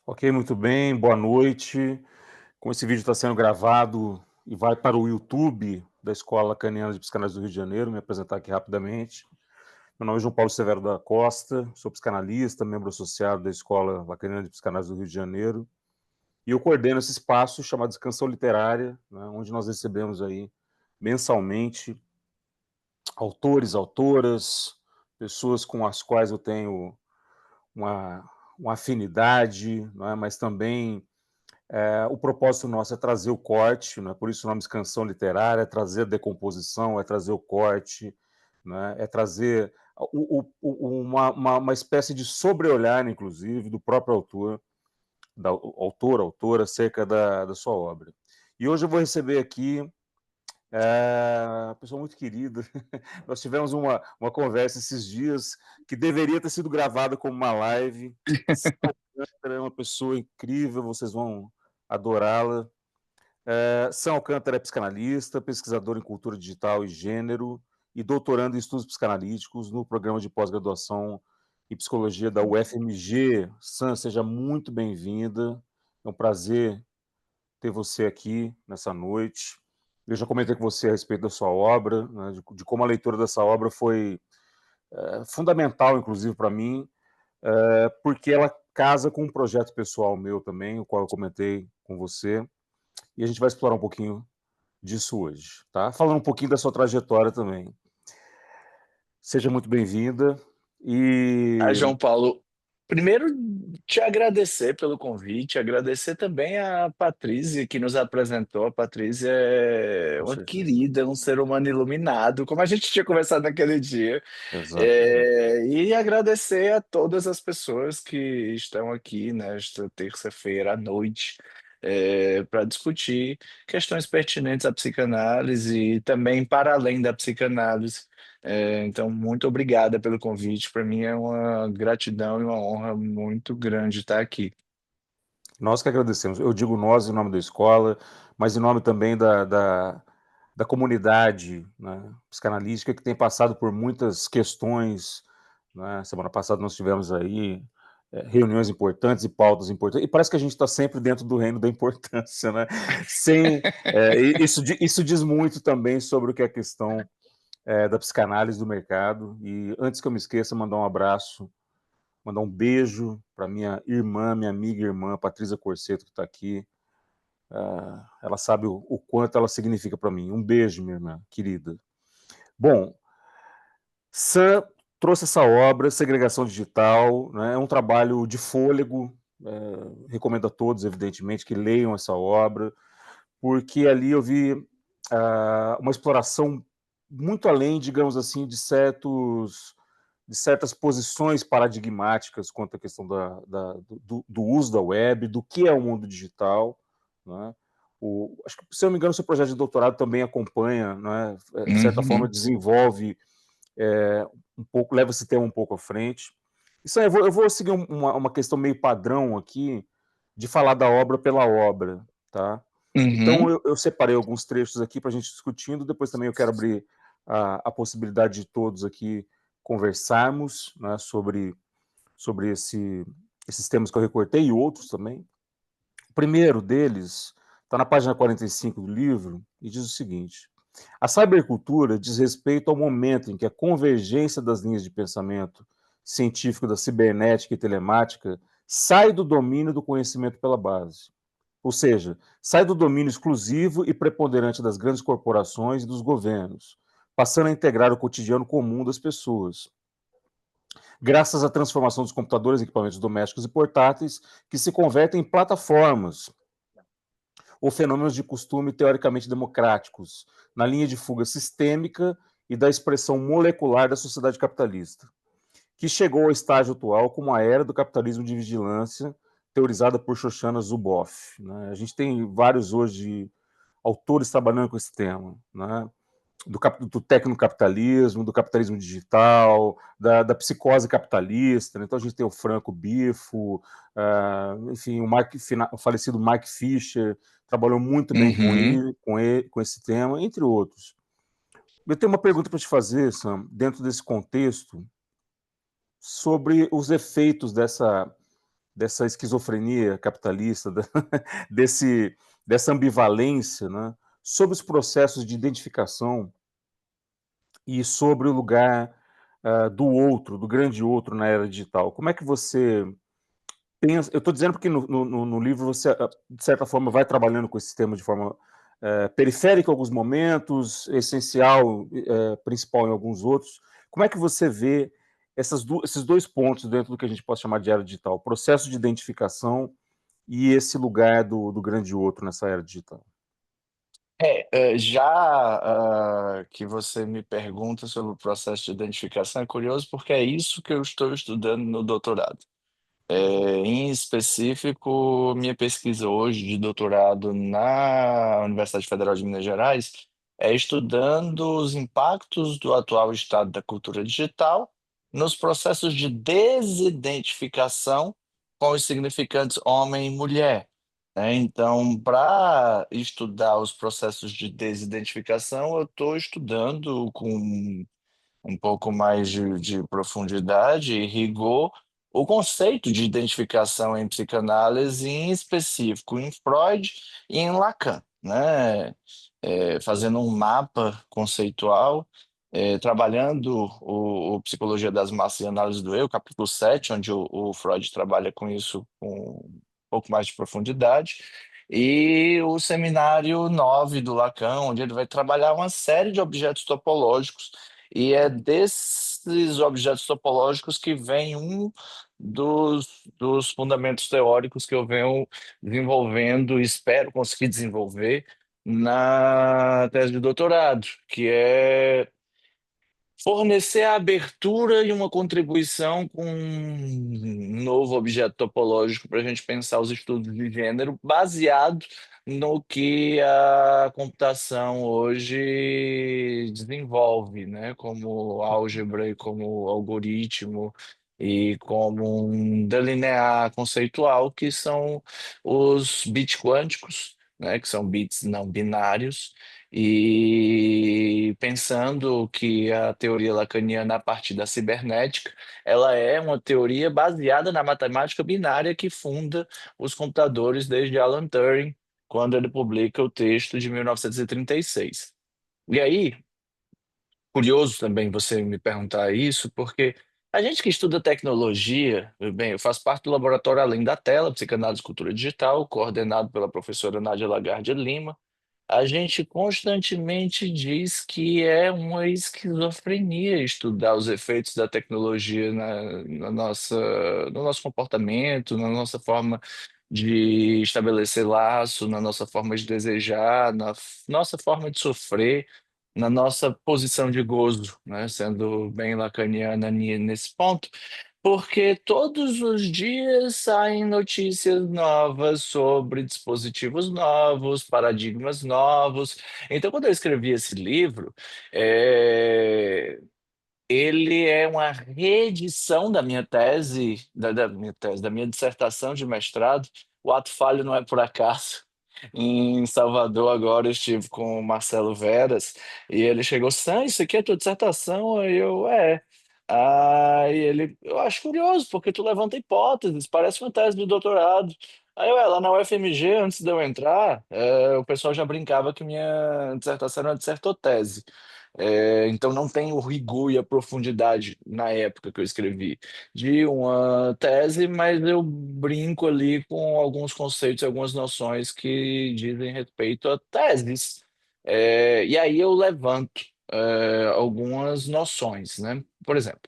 Ok, muito bem, boa noite. Como esse vídeo está sendo gravado e vai para o YouTube da Escola Lacaniana de Psicanálise do Rio de Janeiro, me apresentar aqui rapidamente. Meu nome é João Paulo Severo da Costa, sou psicanalista, membro associado da Escola Lacaniana de Psicanálise do Rio de Janeiro, e eu coordeno esse espaço chamado Canção Literária, né, onde nós recebemos aí mensalmente autores, autoras, pessoas com as quais eu tenho uma, uma afinidade, né, mas também o propósito nosso é trazer o corte, né? Por isso o nome de Canção Literária, é trazer a decomposição, é trazer o corte, né? É trazer uma espécie de sobre-olhar, inclusive, do próprio autor, da autora, acerca da sua obra. E hoje eu vou receber aqui uma pessoa muito querida. Nós tivemos uma conversa esses dias que deveria ter sido gravada como uma live. Sal Alcântara é uma pessoa incrível, vocês vão adorá-la. Sam Alcântara é psicanalista, pesquisador em cultura digital e gênero e doutorando em estudos psicanalíticos no programa de pós-graduação em psicologia da UFMG. Sam, seja muito bem-vinda. É um prazer ter você aqui nessa noite. Eu já comentei com você a respeito da sua obra, né, de como a leitura dessa obra foi fundamental, inclusive, para mim, porque ela casa com um projeto pessoal meu também, o qual eu comentei com você, e a gente vai explorar um pouquinho disso hoje, tá? Falando um pouquinho da sua trajetória também. Seja muito bem-vinda e... João Paulo, primeiro te agradecer pelo convite, agradecer também a Patrícia que nos apresentou. A Patrícia é Com uma certeza. querida, um ser humano iluminado, como a gente tinha conversado naquele dia. Exato, exato. E agradecer a todas as pessoas que estão aqui nesta terça-feira à noite, para discutir questões pertinentes à psicanálise e também para além da psicanálise. Então, muito obrigada pelo convite. Para mim é uma gratidão e uma honra muito grande estar aqui. Nós que agradecemos. Eu digo nós em nome da escola, mas em nome também da comunidade, né, psicanalítica, que tem passado por muitas questões, né? Semana passada nós tivemos aí reuniões importantes e pautas importantes, e parece que a gente está sempre dentro do reino da importância, né? Sem, isso diz muito também sobre o que é a questão da psicanálise do mercado. E antes que eu me esqueça, mandar um abraço, mandar um beijo para minha irmã, minha amiga e irmã, Patrícia Corseto, que está aqui. Ela sabe o quanto ela significa para mim. Um beijo, minha irmã querida. Bom, Sam trouxe essa obra, Segregação Digital, né? É um trabalho de fôlego. Recomendo a todos, evidentemente, que leiam essa obra, porque ali eu vi uma exploração muito além, digamos assim, de certas posições paradigmáticas quanto à questão do uso da web, do que é o mundo digital, né? Acho que, se eu não me engano, o seu projeto de doutorado também acompanha, né? De certa forma, Uhum. desenvolve um pouco, leva esse tema um pouco à frente. Isso aí, eu vou seguir uma questão meio padrão aqui, de falar da obra pela obra, tá? Então, Uhum. eu separei alguns trechos aqui para a gente discutindo, depois também eu quero abrir a possibilidade de todos aqui conversarmos, né, sobre esses temas que eu recortei e outros também. O primeiro deles está na página 45 do livro e diz o seguinte: a cybercultura diz respeito ao momento em que a convergência das linhas de pensamento científico da cibernética e telemática sai do domínio do conhecimento pela base. Ou seja, sai do domínio exclusivo e preponderante das grandes corporações e dos governos, passando a integrar o cotidiano comum das pessoas, graças à transformação dos computadores, equipamentos domésticos e portáteis, que se convertem em plataformas ou fenômenos de costume teoricamente democráticos, na linha de fuga sistêmica e da expressão molecular da sociedade capitalista, que chegou ao estágio atual como a era do capitalismo de vigilância, teorizada por Shoshana Zuboff, né? A gente tem vários hoje autores trabalhando com esse tema, né? Do tecnocapitalismo, do capitalismo digital, da psicose capitalista, né? Então a gente tem o Franco Bifo, enfim, o falecido Mark Fisher trabalhou muito bem Uhum. com esse tema, entre outros. Eu tenho uma pergunta para te fazer, Sam, dentro desse contexto, sobre os efeitos dessa esquizofrenia capitalista, desse, dessa ambivalência, né, sobre os processos de identificação e sobre o lugar do outro, do grande outro na era digital. Como é que você pensa? Eu estou dizendo porque no livro você, de certa forma, vai trabalhando com esse tema de forma periférica em alguns momentos, essencial, principal em alguns outros. Como é que você vê esses dois pontos dentro do que a gente pode chamar de era digital? O processo de identificação e esse lugar do grande outro nessa era digital. Já que você me pergunta sobre o processo de identificação, é curioso porque é isso que eu estou estudando no doutorado. Em específico, minha pesquisa hoje de doutorado na Universidade Federal de Minas Gerais é estudando os impactos do atual estado da cultura digital nos processos de desidentificação com os significantes homem e mulher, né? Então, para estudar os processos de desidentificação, eu estou estudando com um pouco mais de profundidade e rigor o conceito de identificação em psicanálise, em específico em Freud e em Lacan, né? Fazendo um mapa conceitual, trabalhando o Psicologia das Massas e Análise do Eu, capítulo 7, onde o Freud trabalha com isso com um pouco mais de profundidade, e o seminário 9 do Lacan, onde ele vai trabalhar uma série de objetos topológicos e é desses objetos topológicos que vem um dos fundamentos teóricos que eu venho desenvolvendo, e espero conseguir desenvolver na tese de doutorado, que é fornecer a abertura e uma contribuição com um novo objeto topológico para a gente pensar os estudos de gênero baseado no que a computação hoje desenvolve, né? Como álgebra e como algoritmo e como um delinear conceitual, que são os bits quânticos, né? Que são bits não binários e pensando que a teoria lacaniana, a partir da cibernética, ela é uma teoria baseada na matemática binária que funda os computadores desde Alan Turing, quando ele publica o texto de 1936. E aí, curioso também você me perguntar isso, porque a gente que estuda tecnologia, bem, eu faço parte do laboratório Além da Tela, Psicanálise e Cultura Digital, coordenado pela professora Nádia Lagarde Lima. A gente constantemente diz que é uma esquizofrenia estudar os efeitos da tecnologia no nosso comportamento, na nossa forma de estabelecer laço, na nossa forma de desejar, na nossa forma de sofrer, na nossa posição de gozo, né? Sendo bem lacaniana nesse ponto. Porque todos os dias saem notícias novas sobre dispositivos novos, paradigmas novos. Então, quando eu escrevi esse livro, é, ele é uma reedição da minha tese, da minha dissertação de mestrado. O ato falho não é por acaso. Em Salvador, agora eu estive com o Marcelo Veras e ele chegou, Sam, isso aqui é tua dissertação? Aí eu, é. Aí ele, eu acho curioso, porque tu levanta hipóteses, parece uma tese de doutorado. Aí eu, lá na UFMG, antes de eu entrar, o pessoal já brincava que minha dissertação era uma dissertotese. Então não tem o rigor e a profundidade na época que eu escrevi de uma tese, mas eu brinco ali com alguns conceitos, algumas noções que dizem respeito a teses. E aí eu levanto algumas noções, né? Por exemplo,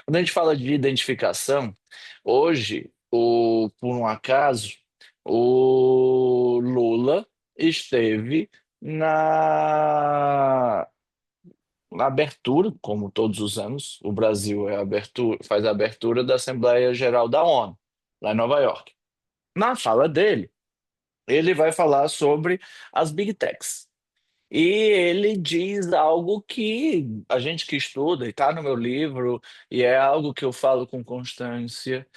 quando a gente fala de identificação, hoje, por um acaso, o Lula esteve na abertura, como todos os anos, o Brasil faz a abertura da Assembleia Geral da ONU, lá em Nova York. Na fala dele, ele vai falar sobre as Big Techs. E ele diz algo que a gente que estuda, e está no meu livro, e é algo que eu falo com constância,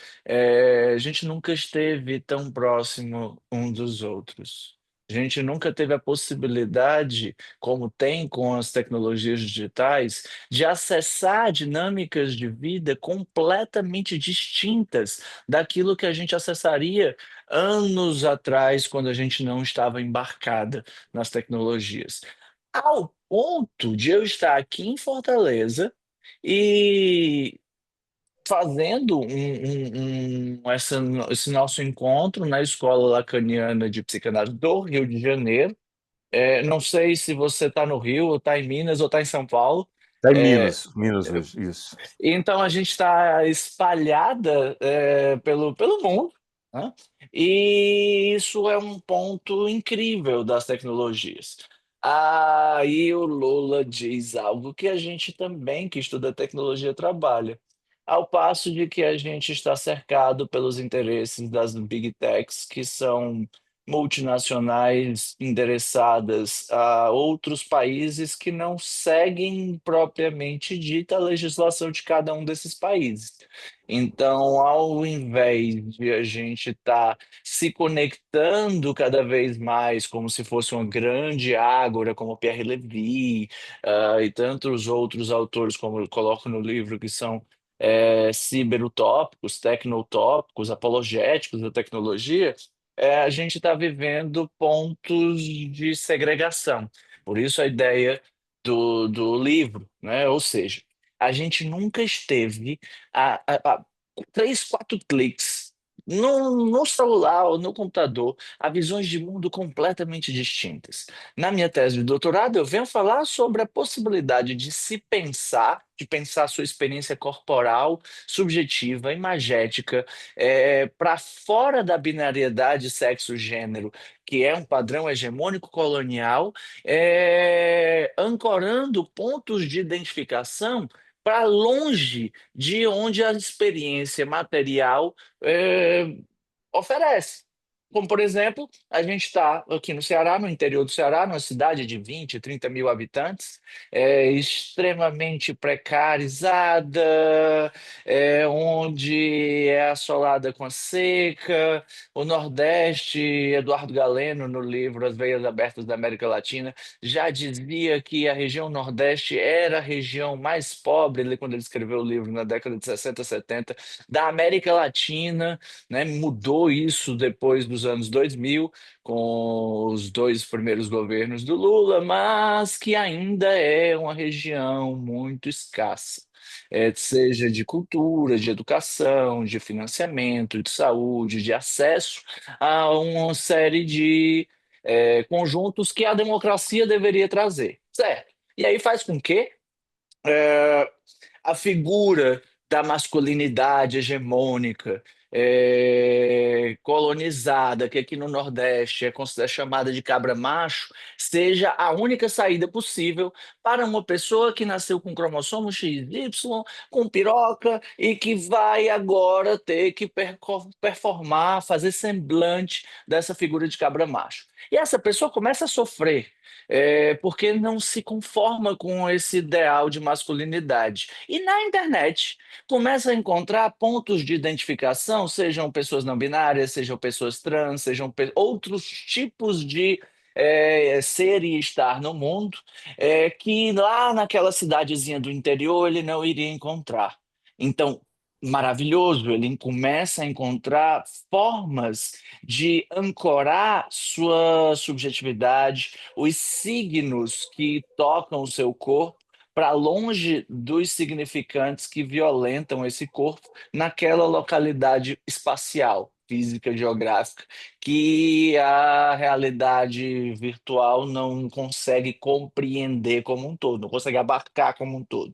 a gente nunca esteve tão próximo um dos outros. A gente nunca teve a possibilidade, como tem com as tecnologias digitais, de acessar dinâmicas de vida completamente distintas daquilo que a gente acessaria anos atrás, quando a gente não estava embarcada nas tecnologias. Ao ponto de eu estar aqui em Fortaleza e fazendo esse nosso encontro na Escola Lacaniana de Psicanálise do Rio de Janeiro. Não sei se você está no Rio, ou está em Minas, ou está em São Paulo. Está em É, Minas hoje, isso. então a gente está espalhada pelo mundo, né? E isso é um ponto incrível das tecnologias. Aí o Lula diz algo que a gente também, que estuda tecnologia, trabalha. Ao passo de que a gente está cercado pelos interesses das big techs, que são multinacionais endereçadas a outros países que não seguem propriamente dita a legislação de cada um desses países. Então, ao invés de a gente estar se conectando cada vez mais como se fosse uma grande ágora, como Pierre Levy, e tantos outros autores, como eu coloco no livro, que são ciberutópicos, tecnotópicos, apologéticos da tecnologia, a gente está vivendo pontos de segregação. Por isso a ideia do livro, né? Ou seja, a gente nunca esteve a 3, 4 cliques no celular ou no computador a visões de mundo completamente distintas. Na minha tese de doutorado, eu venho falar sobre a possibilidade de se pensar, de pensar a sua experiência corporal, subjetiva, imagética, para fora da binariedade sexo-gênero, que é um padrão hegemônico colonial, ancorando pontos de identificação para longe de onde a experiência material oferece. Como, por exemplo, a gente está aqui no Ceará, no interior do Ceará, numa cidade de 20, 30 mil habitantes, extremamente precarizada, onde é assolada com a seca. O Nordeste, Eduardo Galeno, no livro As Veias Abertas da América Latina, já dizia que a região Nordeste era a região mais pobre, quando ele escreveu o livro na década de 60, 70, da América Latina, né? Mudou isso depois dos anos 2000, com os dois primeiros governos do Lula, mas que ainda é uma região muito escassa. Seja de cultura, de educação, de financiamento, de saúde, de acesso a uma série de conjuntos que a democracia deveria trazer, certo? E aí faz com que é, a figura da masculinidade hegemônica, colonizada, que aqui no Nordeste chamada de cabra macho, seja a única saída possível para uma pessoa que nasceu com cromossomo XY, com piroca, e que vai agora ter que performar, fazer semblante dessa figura de cabra macho. E essa pessoa começa a sofrer porque não se conforma com esse ideal de masculinidade. E na internet começa a encontrar pontos de identificação, sejam pessoas não binárias, sejam pessoas trans, sejam outros tipos de ser e estar no mundo, que lá naquela cidadezinha do interior ele não iria encontrar. Então, maravilhoso, ele começa a encontrar formas de ancorar sua subjetividade, os signos que tocam o seu corpo, para longe dos significantes que violentam esse corpo naquela localidade espacial, física, geográfica, que a realidade virtual não consegue compreender como um todo, não consegue abarcar como um todo.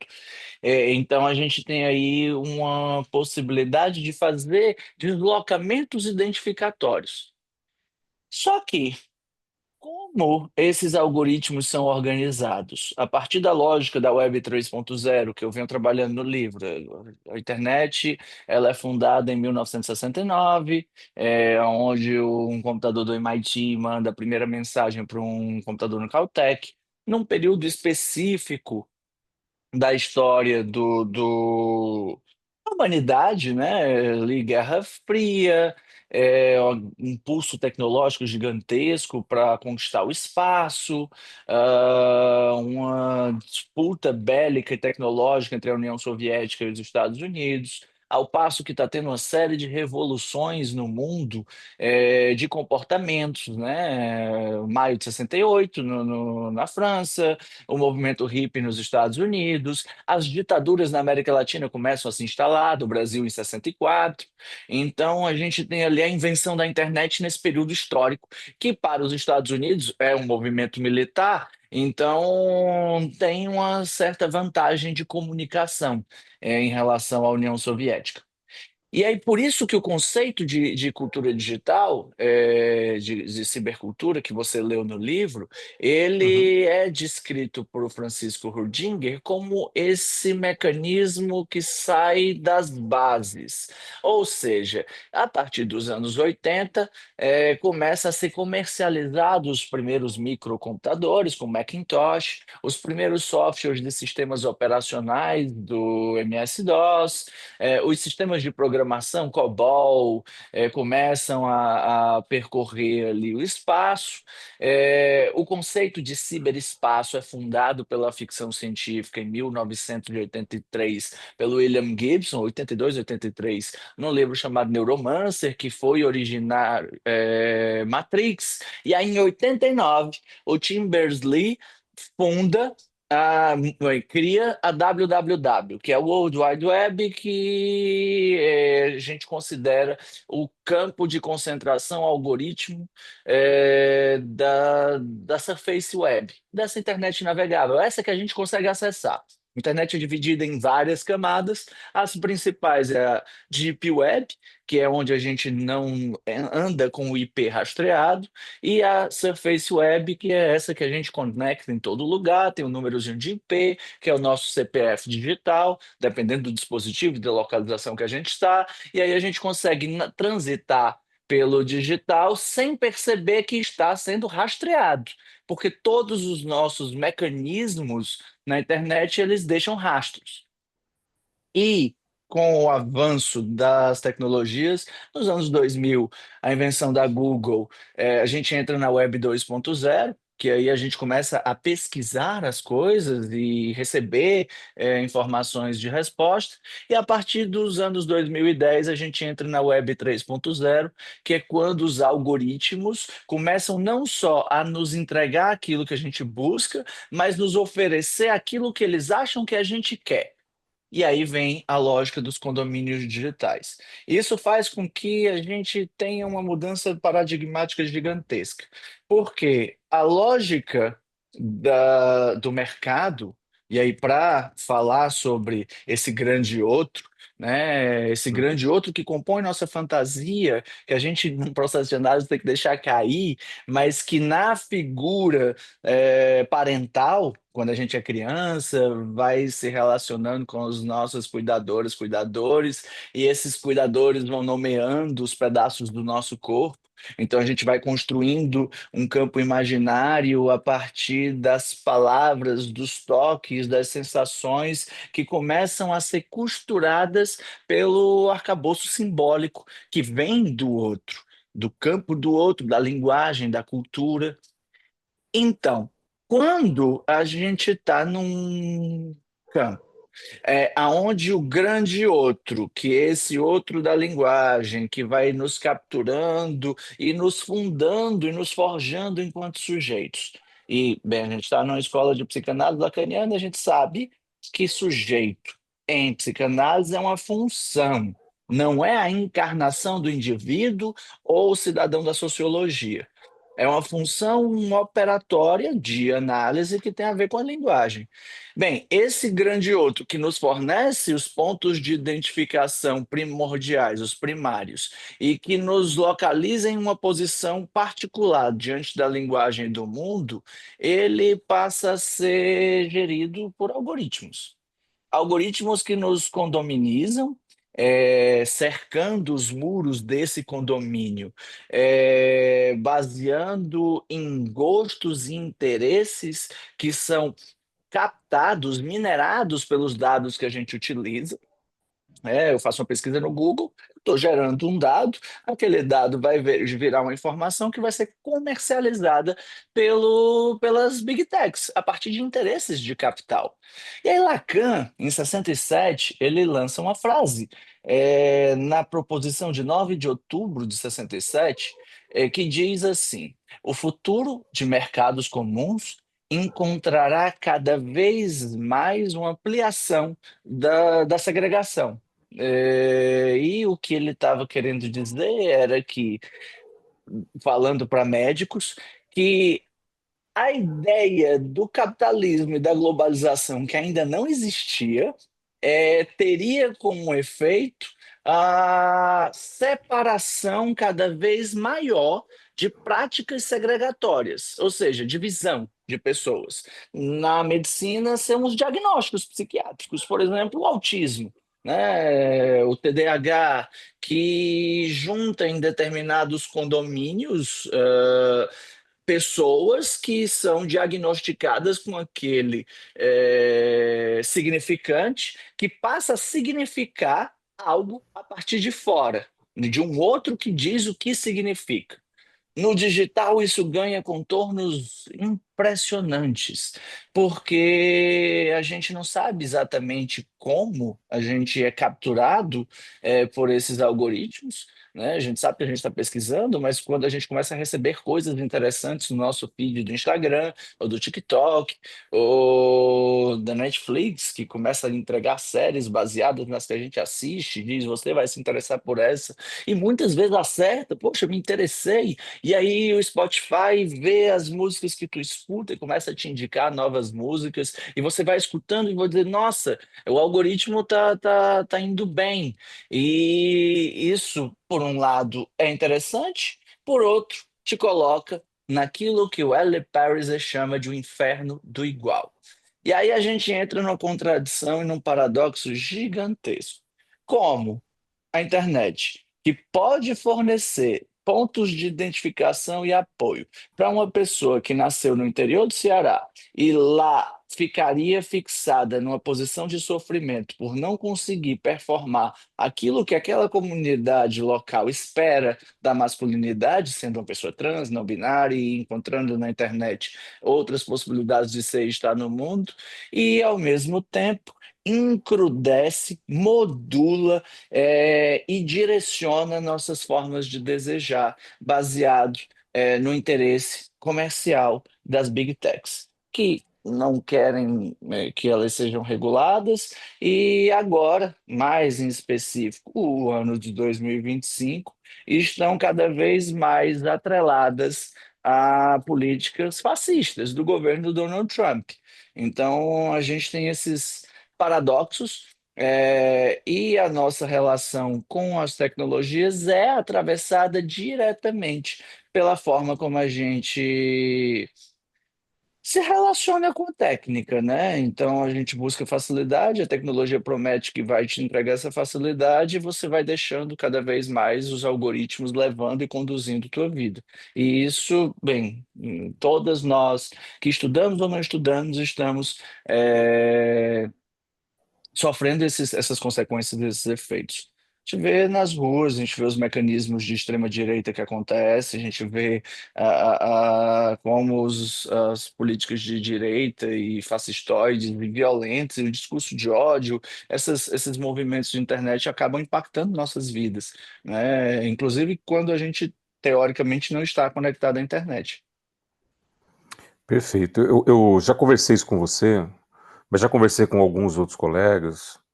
Então, a gente tem aí uma possibilidade de fazer deslocamentos identificatórios. Só que, como esses algoritmos são organizados? A partir da lógica da Web 3.0, que eu venho trabalhando no livro, a internet ela é fundada em 1969, onde um computador do MIT manda a primeira mensagem para um computador no Caltech, num período específico da história da humanidade, né? Ali, Guerra Fria, um impulso tecnológico gigantesco para conquistar o espaço, uma disputa bélica e tecnológica entre a União Soviética e os Estados Unidos. Ao passo que está tendo uma série de revoluções no mundo, de comportamentos, né? Maio de 68 na França, o movimento hippie nos Estados Unidos, as ditaduras na América Latina começam a se instalar, do Brasil em 64. Então, a gente tem ali a invenção da internet nesse período histórico, que para os Estados Unidos é um movimento militar, então tem uma certa vantagem de comunicação, em relação à União Soviética. E aí, por isso que o conceito de cultura digital, de cibercultura, que você leu no livro, Uhum. ele é descrito por Francisco Rudinger como esse mecanismo que sai das bases. Ou seja, a partir dos anos 80, começa a ser comercializado os primeiros microcomputadores, com Macintosh, os primeiros softwares de sistemas operacionais do MS-DOS, os sistemas de programação, COBOL, começam a percorrer ali o espaço. O conceito de ciberespaço é fundado pela ficção científica em 1983 pelo William Gibson, 82, 83, num livro chamado Neuromancer, que foi originar Matrix. E aí, em 89, o Tim Berners-Lee funda cria a WWW, que é o World Wide Web, que a gente considera o campo de concentração algoritmo da Surface Web, dessa internet navegável, essa que a gente consegue acessar. A internet é dividida em várias camadas. As principais é a Deep Web, que é onde a gente não anda com o IP rastreado, e a Surface Web, que é essa que a gente conecta em todo lugar, tem o númerozinho de IP, que é o nosso CPF digital, dependendo do dispositivo, da localização que a gente está, e aí a gente consegue transitar pelo digital sem perceber que está sendo rastreado, porque todos os nossos mecanismos na internet, eles deixam rastros. E com o avanço das tecnologias, nos anos 2000, a invenção da Google, a gente entra na Web 2.0, que aí a gente começa a pesquisar as coisas e receber informações de resposta. E a partir dos anos 2010, a gente entra na Web 3.0, que é quando os algoritmos começam não só a nos entregar aquilo que a gente busca, mas nos oferecer aquilo que eles acham que a gente quer. E aí vem a lógica dos condomínios digitais. Isso faz com que a gente tenha uma mudança paradigmática gigantesca, porque a lógica do mercado, e aí para falar sobre esse grande outro, né, esse Uhum. grande outro que compõe nossa fantasia, que a gente, num processo de análise, tem que deixar cair, mas que na figura parental, quando a gente é criança, vai se relacionando com os nossos cuidadores, cuidadores, e esses cuidadores vão nomeando os pedaços do nosso corpo. Então a gente vai construindo um campo imaginário a partir das palavras, dos toques, das sensações que começam a ser costuradas pelo arcabouço simbólico que vem do outro, do campo do outro, da linguagem, da cultura. Então, quando a gente está num campo aonde o grande outro, que é esse outro da linguagem, que vai nos capturando e nos fundando e nos forjando enquanto sujeitos. E, bem, a gente está numa escola de psicanálise lacaniana, a gente sabe que sujeito em psicanálise é uma função, não é a encarnação do indivíduo ou cidadão da sociologia. É uma função operatória de análise que tem a ver com a linguagem. Bem, esse grande outro que nos fornece os pontos de identificação primordiais, os primários, e que nos localiza em uma posição particular diante da linguagem do mundo, ele passa a ser gerido por algoritmos. Algoritmos que nos condominizam, cercando os muros desse condomínio, baseando em gostos e interesses que são captados, minerados pelos dados que a gente utiliza. Eu faço uma pesquisa no Google, estou gerando um dado, aquele dado vai virar uma informação que vai ser comercializada pelas Big Techs, a partir de interesses de capital. E aí Lacan, em 67, ele lança uma frase, na proposição de 9 de outubro de 67, que diz assim: o futuro de mercados comuns encontrará cada vez mais uma ampliação da segregação. E o que ele estava querendo dizer era que, falando para médicos, que a ideia do capitalismo e da globalização, que ainda não existia, teria como efeito a separação cada vez maior de práticas segregatórias, ou seja, divisão de pessoas. Na medicina, temos diagnósticos psiquiátricos, por exemplo, o autismo, né, o TDAH, que junta em determinados condomínios pessoas que são diagnosticadas com aquele significante que passa a significar algo a partir de fora, de um outro que diz o que significa. No digital, isso ganha contornos impressionantes, porque a gente não sabe exatamente como a gente é capturado por esses algoritmos, né? A gente sabe que a gente está pesquisando, mas quando a gente começa a receber coisas interessantes no nosso feed do Instagram, ou do TikTok, ou da Netflix, que começa a entregar séries baseadas nas que a gente assiste, diz, você vai se interessar por essa, e muitas vezes acerta, poxa, me interessei, e aí o Spotify vê as músicas que tu escuta e começa a te indicar novas músicas, e você vai escutando e vai dizer, nossa, o algoritmo tá indo bem. E isso, por um lado, é interessante, por outro, te coloca naquilo que o L. Pariser chama de um inferno do igual. E aí a gente entra numa contradição e num paradoxo gigantesco. Como a internet, que pode fornecer pontos de identificação e apoio para uma pessoa que nasceu no interior do Ceará e lá ficaria fixada numa posição de sofrimento por não conseguir performar aquilo que aquela comunidade local espera da masculinidade, sendo uma pessoa trans, não binária e encontrando na internet outras possibilidades de ser e estar no mundo, e ao mesmo tempo encrudece, modula e direciona nossas formas de desejar, baseado no interesse comercial das Big Techs, que não querem que elas sejam reguladas, e agora, mais em específico, o ano de 2025, estão cada vez mais atreladas a políticas fascistas do governo do Donald Trump. Então, a gente tem esses paradoxos e a nossa relação com as tecnologias é atravessada diretamente pela forma como a gente se relaciona com a técnica, né? Então a gente busca facilidade, a tecnologia promete que vai te entregar essa facilidade e você vai deixando cada vez mais os algoritmos levando e conduzindo tua vida. E isso, bem, todas nós que estudamos ou não estudamos, estamos sofrendo essas consequências desses efeitos. A gente vê nas ruas, a gente vê os mecanismos de extrema-direita que acontecem, a gente vê como as políticas de direita e fascistoides e violentos, e o discurso de ódio, esses movimentos de internet acabam impactando nossas vidas, né? Inclusive quando a gente, teoricamente, não está conectado à internet. Perfeito. Eu já conversei isso com você, mas já conversei com alguns outros colegas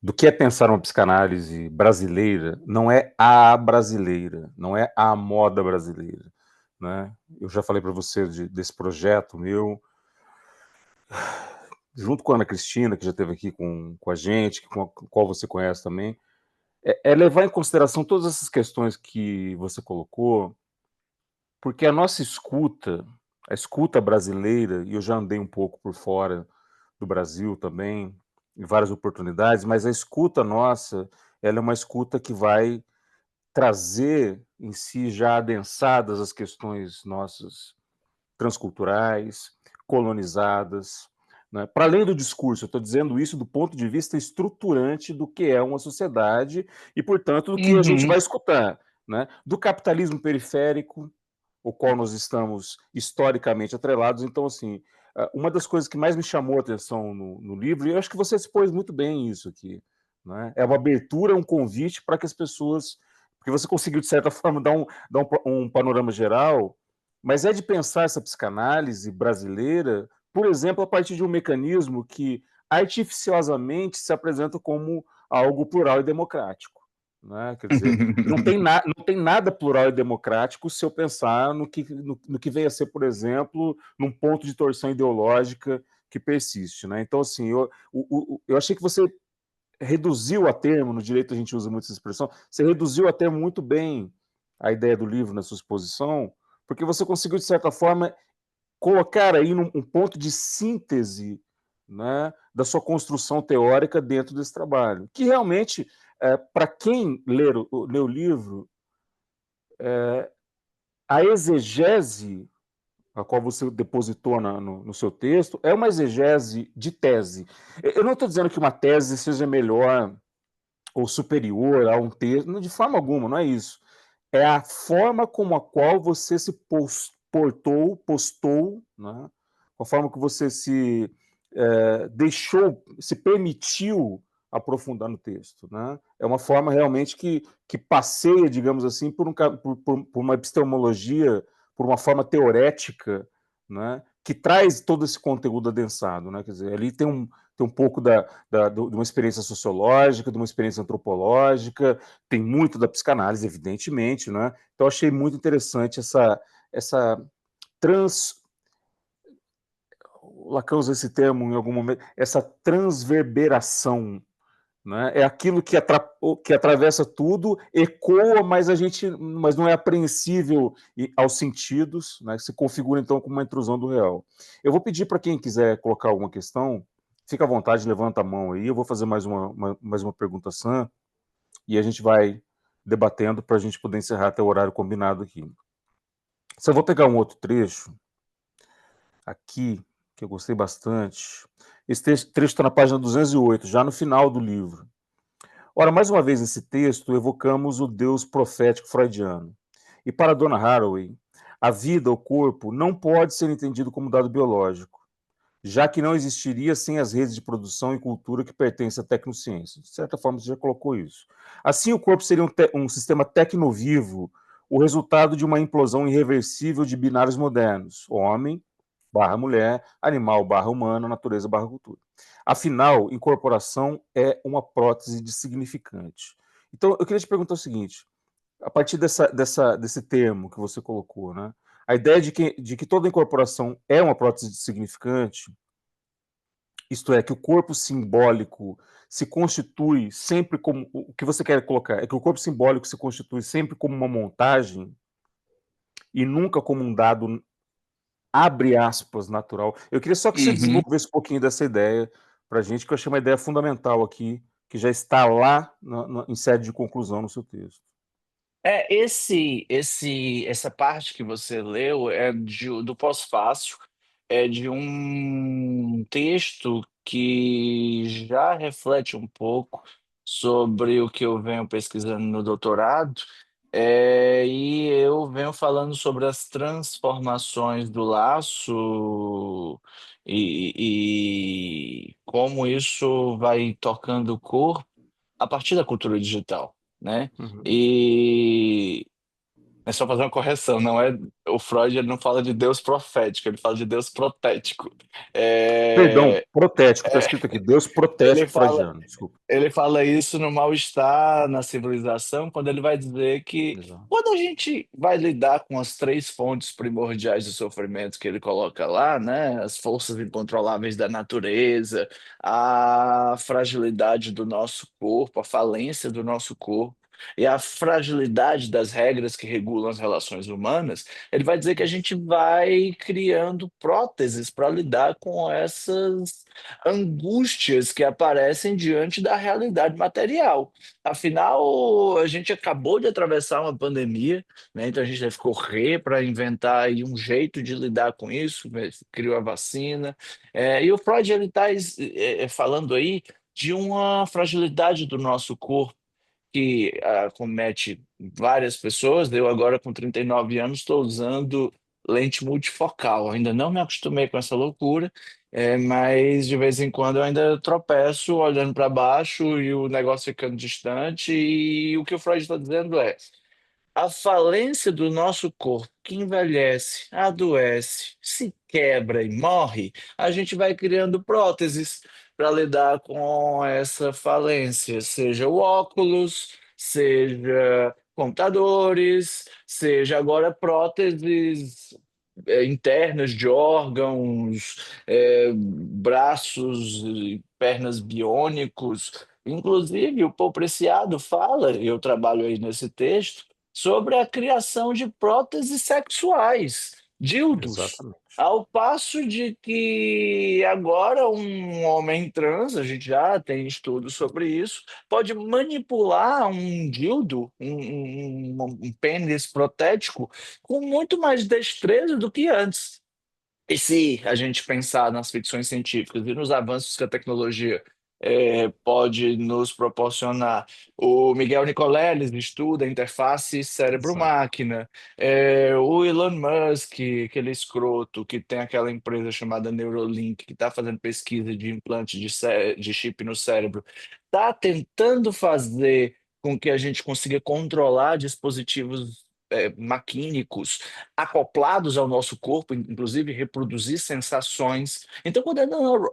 do que é pensar uma psicanálise brasileira. Não é a brasileira, não é a moda brasileira, né? Eu já falei para você desse projeto meu, junto com a Ana Cristina, que já esteve aqui com a gente, com a qual você conhece também, é levar em consideração todas essas questões que você colocou, porque a nossa escuta, a escuta brasileira, e eu já andei um pouco por fora do Brasil também, em várias oportunidades, mas a escuta nossa, ela é uma escuta que vai trazer em si já adensadas as questões nossas transculturais, colonizadas, né? Para além do discurso, eu estou dizendo isso do ponto de vista estruturante do que é uma sociedade e, portanto, do que a gente Uhum. vai escutar, né? Do capitalismo periférico, o qual nós estamos historicamente atrelados. Então, assim, uma das coisas que mais me chamou a atenção no livro, e eu acho que você expôs muito bem isso aqui, né? É uma abertura, um convite para que as pessoas. Porque você conseguiu, de certa forma, dar um panorama geral, mas é de pensar essa psicanálise brasileira, por exemplo, a partir de um mecanismo que artificiosamente se apresenta como algo plural e democrático. Né? Quer dizer, não tem nada plural e democrático se eu pensar no que vem a ser, por exemplo, num ponto de torção ideológica que persiste. Né? Então, assim, eu achei que você reduziu a termo, no direito a gente usa muito essa expressão, você reduziu a termo muito bem a ideia do livro na sua exposição, porque você conseguiu, de certa forma, colocar aí um ponto de síntese, né, da sua construção teórica dentro desse trabalho, que realmente, para quem lê o livro, a exegese a qual você depositou no seu texto é uma exegese de tese. Eu não estou dizendo que uma tese seja melhor ou superior a um texto, de forma alguma, não é isso. É a forma como a qual você se postou, né? A forma que você se deixou, se permitiu aprofundar no texto. Né? É uma forma realmente que passeia, digamos assim, por uma epistemologia, por uma forma teorética, né? Que traz todo esse conteúdo adensado. Né? Quer dizer, ali tem um pouco de uma experiência sociológica, de uma experiência antropológica, tem muito da psicanálise, evidentemente, né? Então, achei muito interessante essa trans. O Lacan usa esse termo em algum momento, essa transverberação. Né? É aquilo que atravessa tudo, ecoa, mas não é apreensível aos sentidos, né? Se configura então como uma intrusão do real. Eu vou pedir para quem quiser colocar alguma questão, fica à vontade, levanta a mão aí. Eu vou fazer mais uma pergunta, Sam, e a gente vai debatendo para a gente poder encerrar até o horário combinado aqui. Se eu vou pegar um outro trecho aqui, que eu gostei bastante. Esse trecho está na página 208, já no final do livro. Ora, mais uma vez nesse texto, evocamos o Deus profético freudiano. E para Donna Haraway, a vida, o corpo, não pode ser entendido como dado biológico, já que não existiria sem as redes de produção e cultura que pertencem à tecnociência. De certa forma, você já colocou isso. Assim, o corpo seria um sistema tecnovivo, o resultado de uma implosão irreversível de binários modernos, homem barra mulher, animal barra humano, natureza barra cultura. Afinal, incorporação é uma prótese de significante. Então, eu queria te perguntar o seguinte, a partir desse termo que você colocou, né? A ideia de que toda incorporação é uma prótese de significante, isto é, que o corpo simbólico se constitui sempre como. O que você quer colocar é que o corpo simbólico se constitui sempre como uma montagem e nunca como um dado, abre aspas, natural. Eu queria só que você Uhum. desenvolvesse um pouquinho dessa ideia para a gente, que eu achei uma ideia fundamental aqui, que já está lá em sede de conclusão no seu texto. Essa parte que você leu é do pós-fácil, é de um texto que já reflete um pouco sobre o que eu venho pesquisando no doutorado, e eu venho falando sobre as transformações do laço e como isso vai tocando o corpo a partir da cultura digital, né. Uhum. E é só fazer uma correção, não é o Freud ele não fala de Deus profético, ele fala de Deus protético. Perdão, Eh, protético, está escrito aqui, Deus ele protético fala freudiano, desculpa. ele fala isso no Mal-Estar na Civilização, quando ele vai dizer que Exato. quando a gente vai lidar com as 3 fontes primordiais do sofrimento que ele coloca lá, né, as forças incontroláveis da natureza, a fragilidade do nosso corpo, a falência do nosso corpo, e a fragilidade das regras que regulam as relações humanas, ele vai dizer que a gente vai criando próteses para lidar com essas angústias que aparecem diante da realidade material. Afinal, a gente acabou de atravessar uma pandemia, né? Então a gente deve correr para inventar aí um jeito de lidar com isso, né? Criou a vacina. E o Freud ele está falando aí de uma fragilidade do nosso corpo que acomete várias pessoas. Eu agora com 39 anos estou usando lente multifocal. Ainda não me acostumei com essa loucura, mas de vez em quando eu ainda tropeço olhando para baixo e o negócio ficando distante. E o que o Freud está dizendo é a falência do nosso corpo, que envelhece, adoece, se quebra e morre, a gente vai criando próteses para lidar com essa falência, seja o óculos, seja computadores, seja agora próteses internas de órgãos, braços e pernas biônicos. Inclusive, o Paul Preciado fala, e eu trabalho aí nesse texto, sobre a criação de próteses sexuais, dildos. Exatamente. Ao passo de que agora um homem trans, a gente já tem estudos sobre isso, pode manipular um dildo, um pênis protético, com muito mais destreza do que antes. E se a gente pensar nas ficções científicas e nos avanços que a tecnologia pode nos proporcionar, o Miguel Nicoleles estuda a interface Exato. cérebro-máquina, o Elon Musk, aquele escroto que tem aquela empresa chamada Neuralink, que está fazendo pesquisa de implante de chip no cérebro, está tentando fazer com que a gente consiga controlar dispositivos maquínicos acoplados ao nosso corpo, inclusive reproduzir sensações. Então, quando a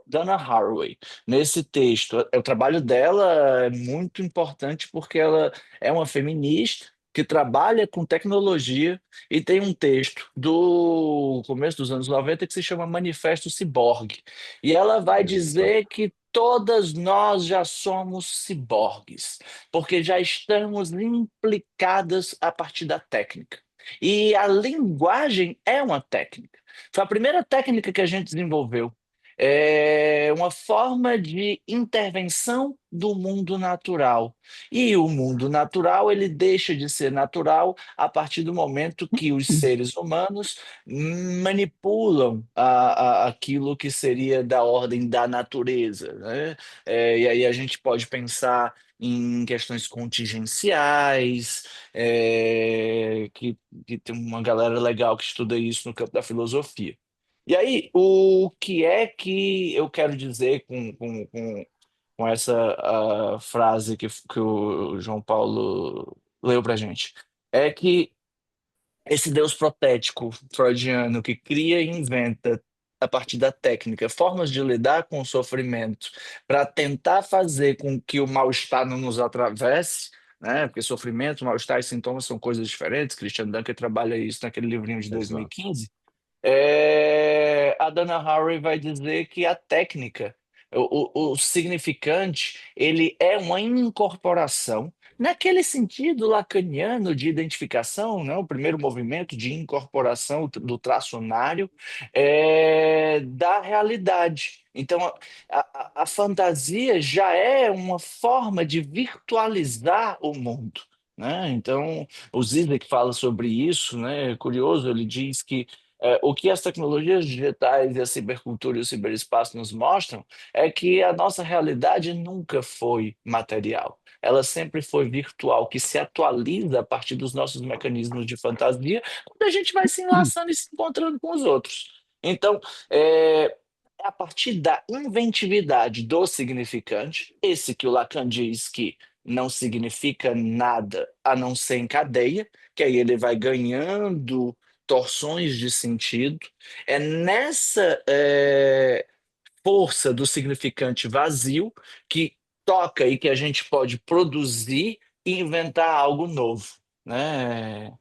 Dana Haraway, nesse texto, o trabalho dela é muito importante porque ela é uma feminista que trabalha com tecnologia e tem um texto do começo dos anos 90 que se chama Manifesto Ciborgue. E ela vai dizer Exato. que todas nós já somos ciborgues, porque já estamos implicadas a partir da técnica. E a linguagem é uma técnica. Foi a primeira técnica que a gente desenvolveu. É uma forma de intervenção do mundo natural. E o mundo natural, ele deixa de ser natural a partir do momento que os seres humanos manipulam aquilo que seria da ordem da natureza, né? E aí a gente pode pensar em questões contingenciais, que tem uma galera legal que estuda isso no campo da filosofia. E aí, o que é que eu quero dizer com essa frase que o João Paulo leu para gente? É que esse Deus protético freudiano que cria e inventa a partir da técnica formas de lidar com o sofrimento para tentar fazer com que o mal-estar não nos atravesse, né? Porque sofrimento, mal-estar e sintomas são coisas diferentes. Christian Dunker trabalha isso naquele livrinho de Exato. 2015. A Dana Haraway vai dizer que a técnica, o significante, ele é uma incorporação, naquele sentido lacaniano de identificação, né, o primeiro movimento de incorporação do traço unário, da realidade. Então, a fantasia já é uma forma de virtualizar o mundo. Né? Então, o Zizek fala sobre isso, né? É curioso, ele diz que o que as tecnologias digitais e a cibercultura e o ciberespaço nos mostram é que a nossa realidade nunca foi material. Ela sempre foi virtual, que se atualiza a partir dos nossos mecanismos de fantasia, quando a gente vai se enlaçando e se encontrando com os outros. Então, é a partir da inventividade do significante, esse que o Lacan diz que não significa nada a não ser em cadeia, que aí ele vai ganhando torções de sentido. É nessa força do significante vazio que toca e que a gente pode produzir e inventar algo novo, né?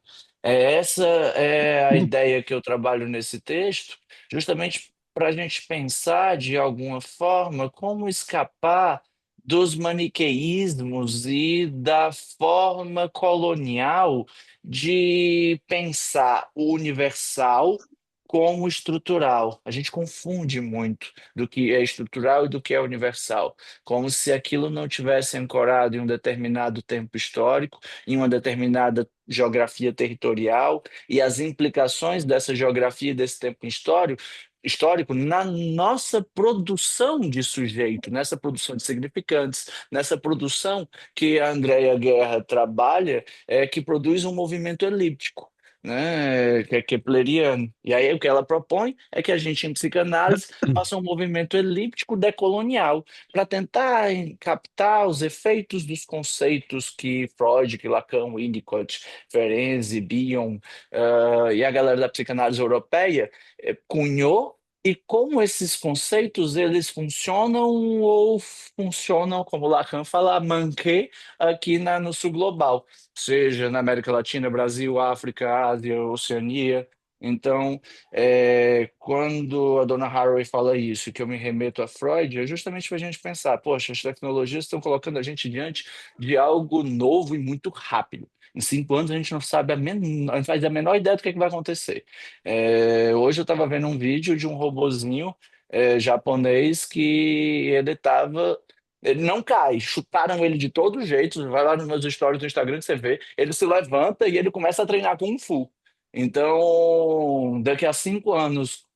Essa é a ideia que eu trabalho nesse texto, justamente para a gente pensar de alguma forma como escapar dos maniqueísmos e da forma colonial de pensar o universal como estrutural. A gente confunde muito do que é estrutural e do que é universal, como se aquilo não tivesse ancorado em um determinado tempo histórico, em uma determinada geografia territorial, e as implicações dessa geografia, desse tempo histórico na nossa produção de sujeito, nessa produção de significantes, nessa produção que a Andrea Guerra trabalha, que produz um movimento elíptico, né, que é kepleriano. E aí o que ela propõe é que a gente, em psicanálise, faça um movimento elíptico decolonial para tentar captar os efeitos dos conceitos que Freud, que Lacan, Winnicott, Ferenczi, Bion, e a galera da psicanálise europeia cunhou, e como esses conceitos eles funcionam ou funcionam, como Lacan fala, manqué aqui no sul global, seja na América Latina, Brasil, África, Ásia, Oceania. Então, quando a dona Haraway fala isso, que eu me remeto a Freud, é justamente para a gente pensar, poxa, as tecnologias estão colocando a gente diante de algo novo e muito rápido. Em 5 anos a gente não sabe a gente faz a menor ideia do que vai acontecer. Hoje eu estava vendo um vídeo de um robozinho japonês que ele não cai, chutaram ele de todo jeito. Vai lá nos meus stories do Instagram que você vê. Ele se levanta e ele começa a treinar Kung Fu. Então, daqui a 5 anos,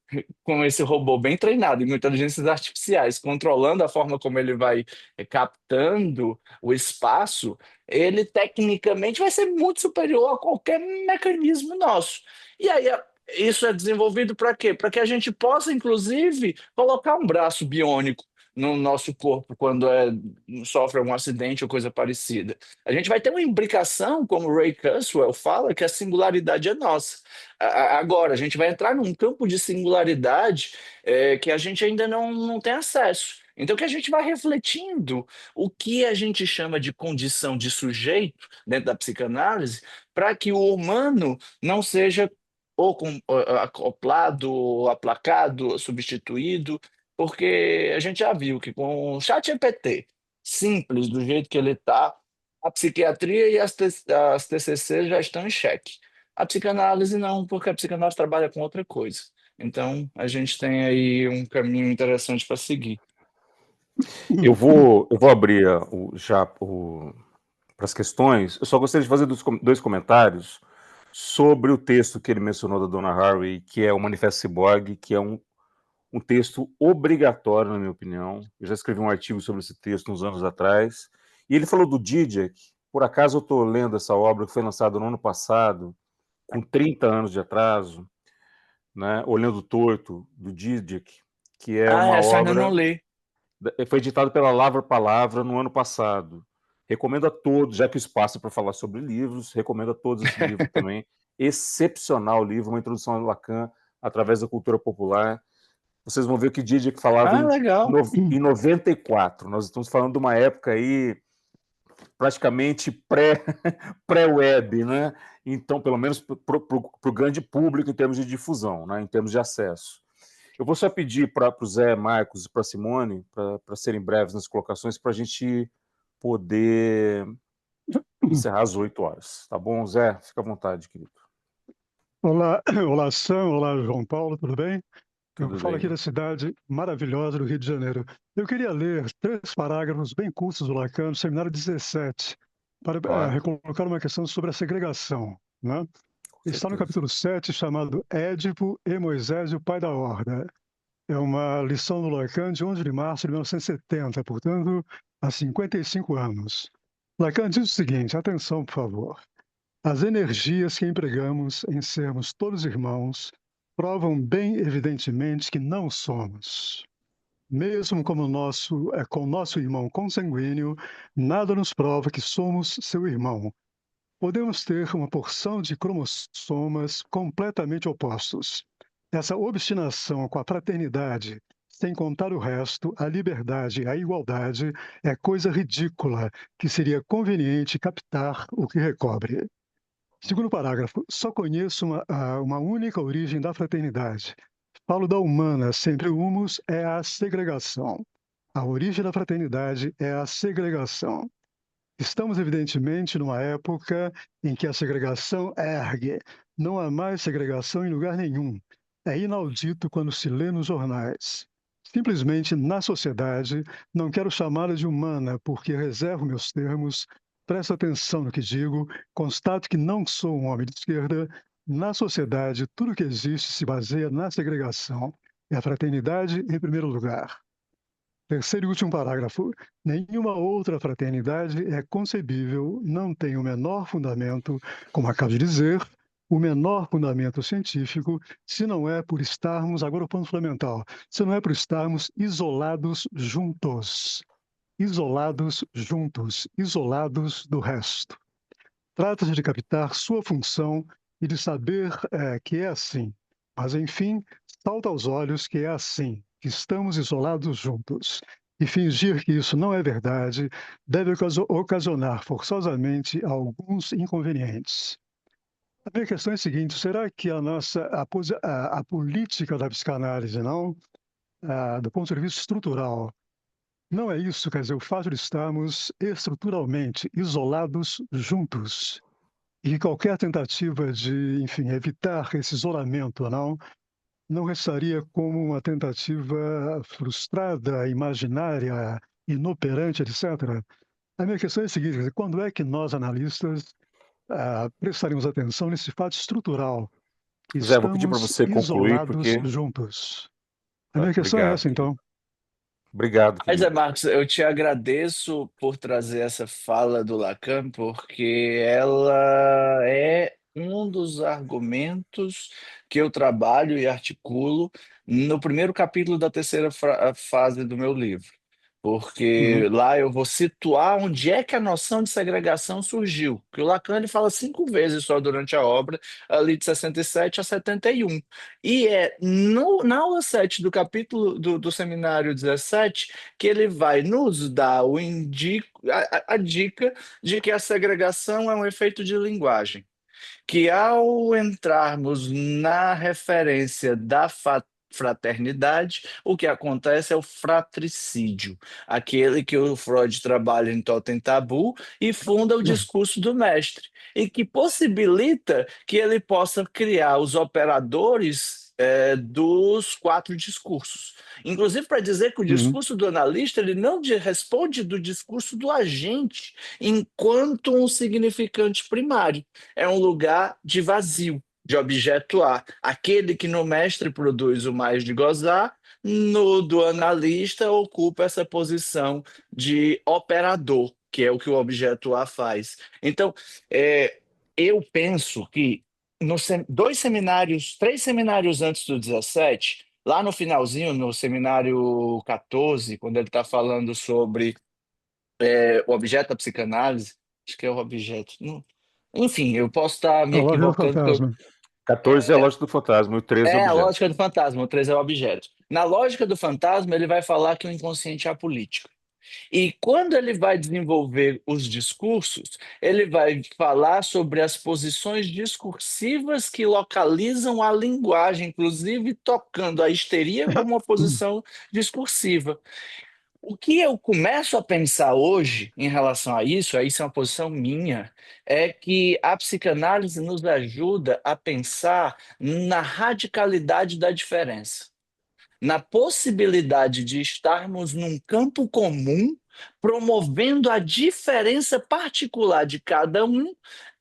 com esse robô bem treinado e com inteligências artificiais, controlando a forma como ele vai captando o espaço, ele tecnicamente vai ser muito superior a qualquer mecanismo nosso. E aí, isso é desenvolvido para quê? Para que a gente possa, inclusive, colocar um braço biônico no nosso corpo quando sofre um acidente ou coisa parecida. A gente vai ter uma imbricação, como Ray Kurzweil fala, que a singularidade é nossa. Agora, a gente vai entrar num campo de singularidade que a gente ainda não tem acesso. Então, que a gente vai refletindo o que a gente chama de condição de sujeito dentro da psicanálise, para que o humano não seja ou acoplado, ou aplacado, ou substituído, porque a gente já viu que com o chat GPT simples, do jeito que ele está, a psiquiatria e as TCC já estão em xeque. A psicanálise não, porque a psicanálise trabalha com outra coisa. Então, a gente tem aí um caminho interessante para seguir. Eu vou abrir já para as questões. Eu só gostaria de fazer dois comentários sobre o texto que ele mencionou da Donna Haraway, que é o Manifesto Ciborgue, que é um texto obrigatório, na minha opinião. Eu já escrevi um artigo sobre esse texto uns anos atrás. E ele falou do Zizek. Por acaso eu estou lendo essa obra que foi lançada no ano passado, com 30 anos de atraso, né? Olhando Torto, do Zizek, que é Ah, uma essa ainda não obra... li. Foi editado pela Lavra Palavra no ano passado. Recomendo a todos, já que o espaço é para falar sobre livros, recomendo a todos esse livro também. Excepcional livro, uma introdução a Lacan através da cultura popular. Vocês vão ver que Didier falava Ah, legal. em 94. Nós estamos falando de uma época aí praticamente pré-web, né? Então, pelo menos para o grande público em termos de difusão, né? Em termos de acesso. Eu vou só pedir para o Zé, Marcos e para a Simone, para serem breves nas colocações, para a gente poder encerrar às 8 horas. Tá bom, Zé? Fica à vontade, querido. Olá, olá Sam, olá João Paulo, tudo bem? Eu Tudo falo aqui bem. da cidade maravilhosa do Rio de Janeiro. Eu queria ler 3 parágrafos bem curtos do Lacan, no seminário 17, para Claro, recolocar uma questão sobre a segregação, né? com Está no certeza. capítulo 7, chamado Édipo e Moisés e o Pai da Horda. É uma lição do Lacan de 11 de março de 1970, portanto, há 55 anos. Lacan diz o seguinte, atenção, por favor. As energias que empregamos em sermos todos irmãos provam bem evidentemente que não somos. Mesmo como com nosso irmão consanguíneo, nada nos prova que somos seu irmão. Podemos ter uma porção de cromossomas completamente opostos. Essa obstinação com a fraternidade, sem contar o resto, a liberdade e a igualdade, é coisa ridícula que seria conveniente captar o que recobre. Segundo parágrafo, só conheço uma única origem da fraternidade. Falo da humana, sempre o humus é a segregação. A origem da fraternidade é a segregação. Estamos, evidentemente, numa época em que a segregação ergue. Não há mais segregação em lugar nenhum. É inaudito quando se lê nos jornais. Simplesmente, na sociedade, não quero chamá-la de humana, porque reservo meus termos, presto atenção no que digo, constato que não sou um homem de esquerda. Na sociedade, tudo que existe se baseia na segregação. É a fraternidade em primeiro lugar. Terceiro e último parágrafo. Nenhuma outra fraternidade é concebível, não tem o menor fundamento, como acabo de dizer, o menor fundamento científico, se não é por estarmos, agora o ponto fundamental, se não é por estarmos isolados juntos. Isolados juntos, isolados do resto. Trata-se de captar sua função e de saber que é assim. Mas, enfim, salta aos olhos que é assim, que estamos isolados juntos. E fingir que isso não é verdade deve ocasionar forçosamente alguns inconvenientes. A minha questão é a seguinte: será que a política da psicanálise, não, do ponto de vista estrutural, não é isso? Quer dizer, o fato de estarmos estruturalmente isolados juntos e que qualquer tentativa de, enfim, evitar esse isolamento, não restaria como uma tentativa frustrada, imaginária, inoperante, etc. A minha questão é a seguinte: quer dizer, quando é que nós, analistas, prestaremos atenção nesse fato estrutural, que Zé, vou pedir para estamos você concluir, isolados porque... juntos? A Tá, minha questão é obrigado, essa, querido. então. Obrigado, Mas, Zé querido. Marcos, eu te agradeço por trazer essa fala do Lacan, porque ela é um dos argumentos que eu trabalho e articulo no primeiro capítulo da terceira fase do meu livro. Porque Uhum, lá eu vou situar onde é que a noção de segregação surgiu. Que o Lacan ele fala 5 vezes só durante a obra, ali de 67 a 71. E é na aula 7 do capítulo do seminário 17 que ele vai nos dar a dica de que a segregação é um efeito de linguagem, que ao entrarmos na referência da fraternidade, o que acontece é o fratricídio, aquele que o Freud trabalha em Totem Tabu e funda o discurso do mestre, e que possibilita que ele possa criar os operadores dos 4 discursos. Inclusive para dizer que o uhum, discurso do analista ele não responde do discurso do agente enquanto um significante primário, é um lugar de vazio, de objeto A. Aquele que no mestre produz o mais de gozar, no do analista ocupa essa posição de operador, que é o que o objeto A faz. Então, eu penso que três seminários antes do 17, lá no finalzinho, no seminário 14, quando ele está falando sobre o objeto da psicanálise, acho que é o objeto. Enfim, eu posso estar me a lógica do equivocando, 14 é a lógica do fantasma e o 13 é o é a objeto. lógica do fantasma, o 3 é o objeto. Na lógica do fantasma, ele vai falar que o inconsciente é a política. E quando ele vai desenvolver os discursos, ele vai falar sobre as posições discursivas que localizam a linguagem, inclusive tocando a histeria como uma posição discursiva. O que eu começo a pensar hoje em relação a isso é uma posição minha, é que a psicanálise nos ajuda a pensar na radicalidade da diferença, na possibilidade de estarmos num campo comum, promovendo a diferença particular de cada um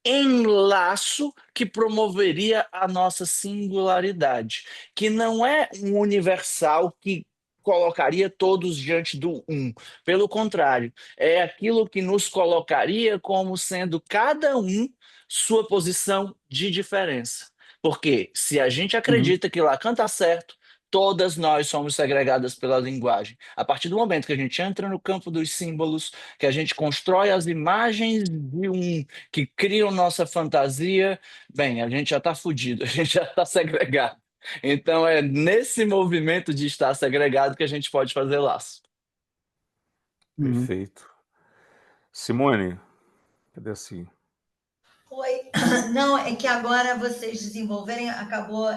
em laço que promoveria a nossa singularidade, que não é um universal que colocaria todos diante do um. Pelo contrário, é aquilo que nos colocaria como sendo cada um sua posição de diferença. Porque se a gente uhum, acredita que Lacan está certo, todas nós somos segregadas pela linguagem. A partir do momento que a gente entra no campo dos símbolos, que a gente constrói as imagens de um que criam nossa fantasia, bem, a gente já está fudido, a gente já está segregado. Então é nesse movimento de estar segregado que a gente pode fazer laço. uhum. Perfeito. Simone, cadê assim? Oi. Não, é que agora vocês desenvolverem, acabou.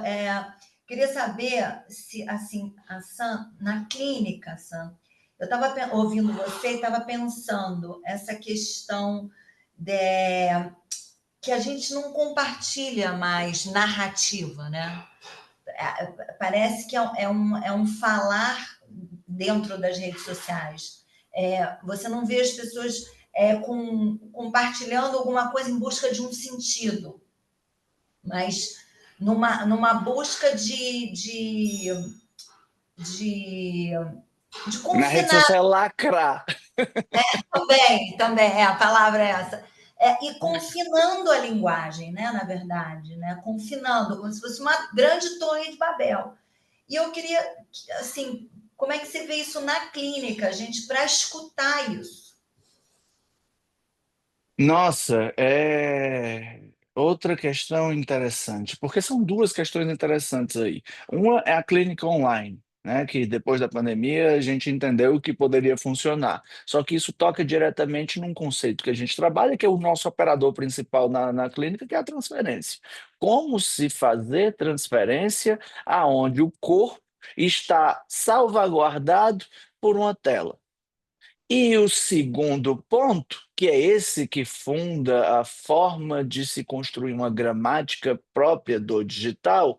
Queria saber se, assim, a Sam, na clínica, Sam, Eu estava ouvindo você e estava pensando essa questão que a gente não compartilha mais narrativa, né? Parece que é um falar dentro das redes sociais. Você não vê as pessoas compartilhando alguma coisa em busca de um sentido, mas numa busca de Na rede confinar. social é lacrar. Também, a palavra é essa. E confinando a linguagem, né, na verdade, né? Confinando, como se fosse uma grande torre de Babel. E eu queria, assim, como é que você vê isso na clínica, gente, para escutar isso? Nossa, é outra questão interessante, porque são duas questões interessantes aí. Uma é a clínica online, né, que depois da pandemia a gente entendeu que poderia funcionar. Só que isso toca diretamente num conceito que a gente trabalha, que é o nosso operador principal na clínica, que é a transferência. Como se fazer transferência aonde o corpo está salvaguardado por uma tela. E o segundo ponto, que é esse que funda a forma de se construir uma gramática própria do digital,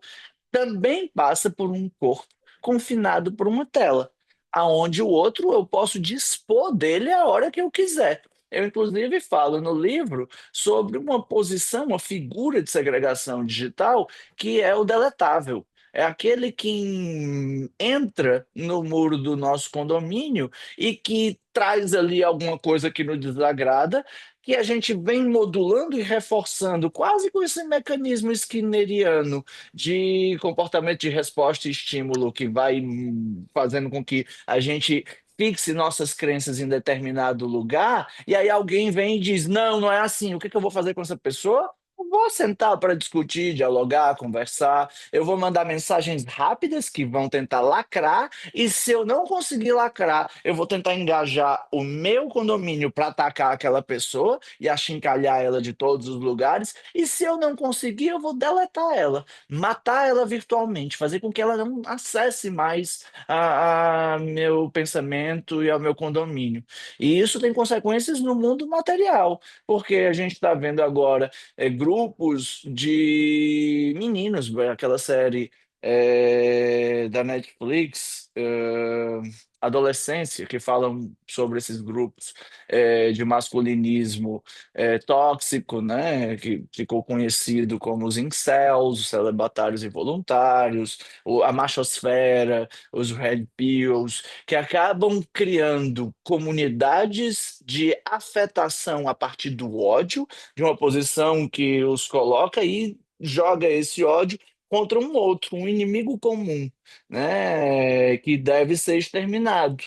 também passa por um corpo confinado por uma tela, aonde o outro eu posso dispor dele a hora que eu quiser. Eu, inclusive, falo no livro sobre uma posição, uma figura de segregação digital, que é o deletável. É aquele que entra no muro do nosso condomínio e que traz ali alguma coisa que nos desagrada, que a gente vem modulando e reforçando, quase com esse mecanismo skinneriano de comportamento de resposta e estímulo que vai fazendo com que a gente fixe nossas crenças em determinado lugar, e aí alguém vem e diz: não, não é assim, o que que eu vou fazer com essa pessoa? Eu vou sentar para discutir, dialogar, conversar. Eu vou mandar mensagens rápidas que vão tentar lacrar, e se eu não conseguir lacrar, eu vou tentar engajar o meu condomínio para atacar aquela pessoa e achincalhar ela de todos os lugares. E se eu não conseguir, eu vou deletar ela, matar ela virtualmente, fazer com que ela não acesse mais a meu pensamento e ao meu condomínio. E isso tem consequências no mundo material, porque a gente está vendo agora grupos de meninos, aquela série da Netflix, Adolescência, que falam sobre esses grupos de masculinismo tóxico, né, que ficou conhecido como os incels, os celibatários involuntários, a machosfera, os red pills, que acabam criando comunidades de afetação a partir do ódio, de uma posição que os coloca e joga esse ódio contra um outro, um inimigo comum, né, que deve ser exterminado.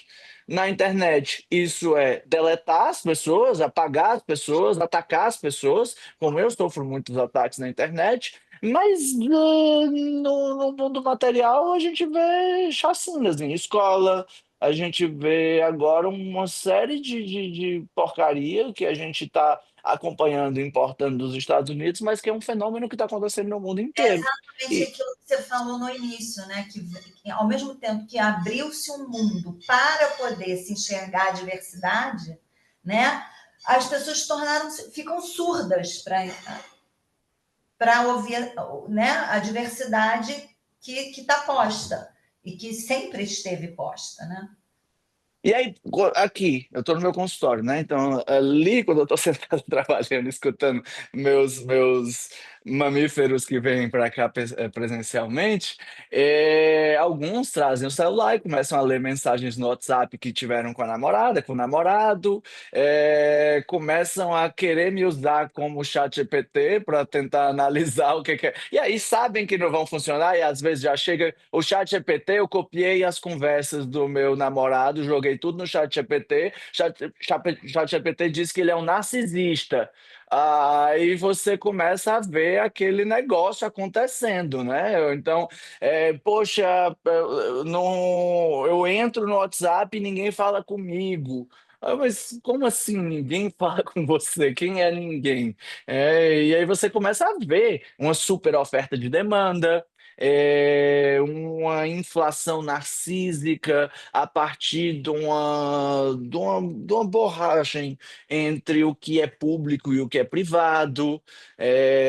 Na internet, isso é deletar as pessoas, apagar as pessoas, atacar as pessoas, como eu sofro muitos ataques na internet, mas no mundo material a gente vê chacinas em escola, a gente vê agora uma série de porcaria que a gente está acompanhando e importando dos Estados Unidos, mas que é um fenômeno que está acontecendo no mundo É inteiro. exatamente E, aquilo que você falou no início, né? Que ao mesmo tempo que abriu-se um mundo para poder se enxergar a diversidade, né? As pessoas ficam surdas para ouvir, né, a diversidade que está posta e que sempre esteve posta, né? e aí, aqui, eu estou no meu consultório, né? Então, ali, quando eu estou sentado trabalhando, escutando meus mamíferos que vêm para cá presencialmente, alguns trazem o celular e começam a ler mensagens no WhatsApp que tiveram com a namorada, com o namorado, começam a querer me usar como chat GPT para tentar analisar o que é. E aí sabem que não vão funcionar e às vezes já chega o chat GPT, eu copiei as conversas do meu namorado, joguei tudo no chat GPT, chat GPT diz que ele é um narcisista. Aí você começa a ver aquele negócio acontecendo, né? Então, poxa, eu entro no WhatsApp e ninguém fala comigo. Mas como assim ninguém fala com você? Quem é ninguém? E aí você começa a ver uma super oferta de demanda, uma inflação narcísica a partir de uma borragem entre o que é público e o que é privado.